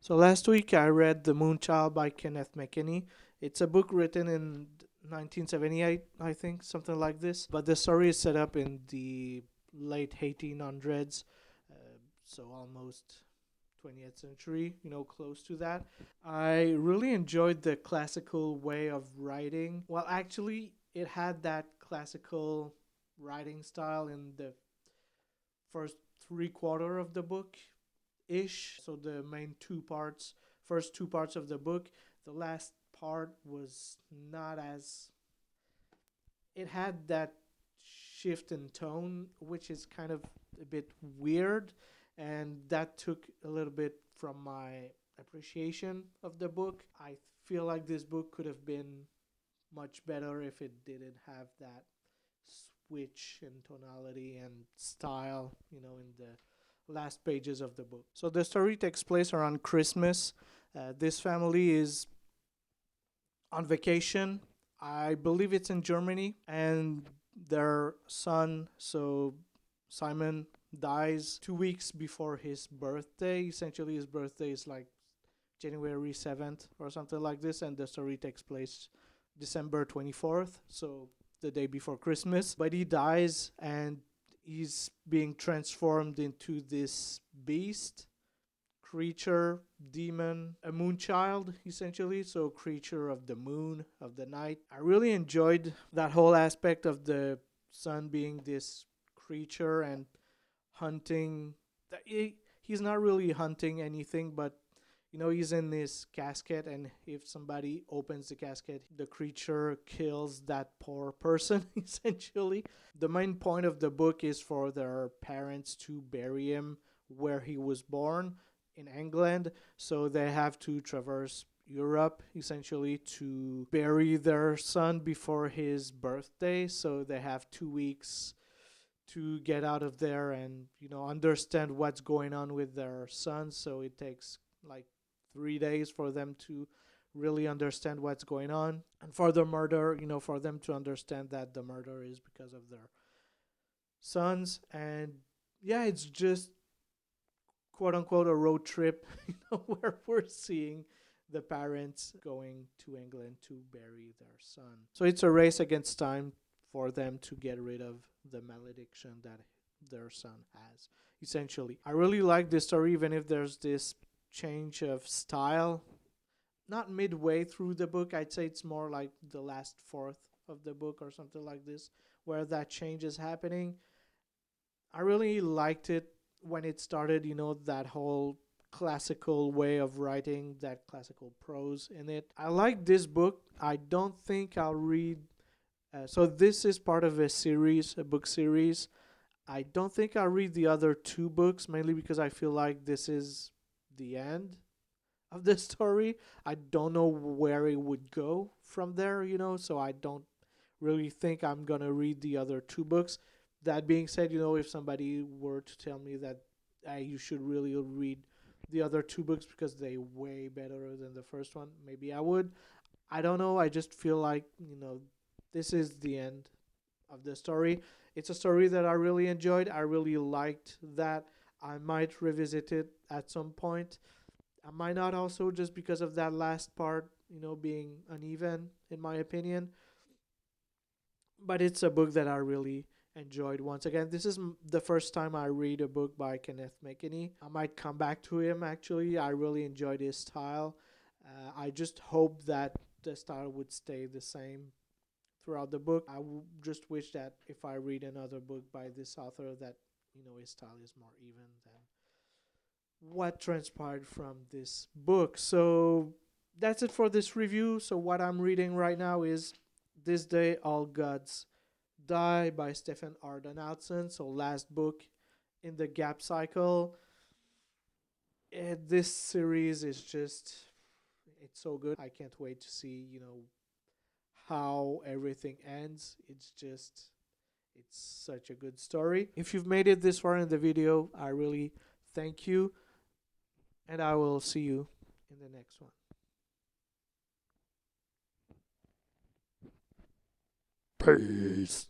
So last week I read The Moonchild by Kenneth McKenney. It's a book written in 1978, I think, something like this. But the story is set up in the late 1800s, uh, so almost 20th century, close to that. I really enjoyed the classical way of writing. Well, actually, it had that classical writing style in the first three-quarter of the book ish. So the main first two parts of the book. The last part was not as. It had that shift in tone, which is kind of a bit weird, and that took a little bit from my appreciation of the book. I feel like this book could have been much better if it didn't have that switch in tonality and style, in the last pages of the book. So the story takes place around Christmas. This family is on vacation. I believe it's in Germany, and their son, so Simon, dies 2 weeks before his birthday. Essentially, his birthday is like January 7th or something like this, and the story takes place December 24th, so the day before Christmas. But he dies, and he's being transformed into this beast, creature, demon, a moonchild, essentially. So, creature of the moon, of the night. I really enjoyed that whole aspect of the sun being this creature and hunting. He's not really hunting anything, but he's in this casket, and if somebody opens the casket, the creature kills that poor person, essentially. The main point of the book is for their parents to bury him where he was born in England, so they have to traverse Europe essentially to bury their son before his birthday. So they have 2 weeks to get out of there and understand what's going on with their son. So it takes like 3 days for them to really understand what's going on, and for the murder, for them to understand that the murder is because of their sons. And yeah, it's just quote unquote a road trip, where we're seeing the parents going to England to bury their son. So it's a race against time for them to get rid of the malediction that their son has, essentially. I really like this story, even if there's this change of style. Not midway through the book, I'd say it's more like the last fourth of the book or something like this, where that change is happening. I really liked it when it started, that whole classical way of writing, that classical prose in it. I like this book. I don't think I'll read. So, this is part of a series, a book series. I don't think I'll read the other two books, mainly because I feel like this is the end of the story. I don't know where it would go from there, so I don't really think I'm going to read the other two books. That being said, if somebody were to tell me that you should really read the other two books because they way better than the first one, maybe I would. I don't know. I just feel like, this is the end of the story. It's a story that I really enjoyed. I really liked that. I might revisit it at some point. I might not, also just because of that last part, being uneven, in my opinion. But it's a book that I really enjoyed. Once again, this is the first time I read a book by Kenneth McKenney. I might come back to him, actually. I really enjoyed his style. I just hope that the style would stay the same throughout the book. Just wish that if I read another book by this author, that his style is more even than what transpired from this book. So that's it for this review. So what I'm reading right now is This Day All Gods Die by Stefan R. Donaldson. So last book in the Gap cycle. This series is just, it's so good. I can't wait to see, how everything ends. It's such a good story. If you've made it this far in the video, I really thank you, and I will see you in the next one. Peace.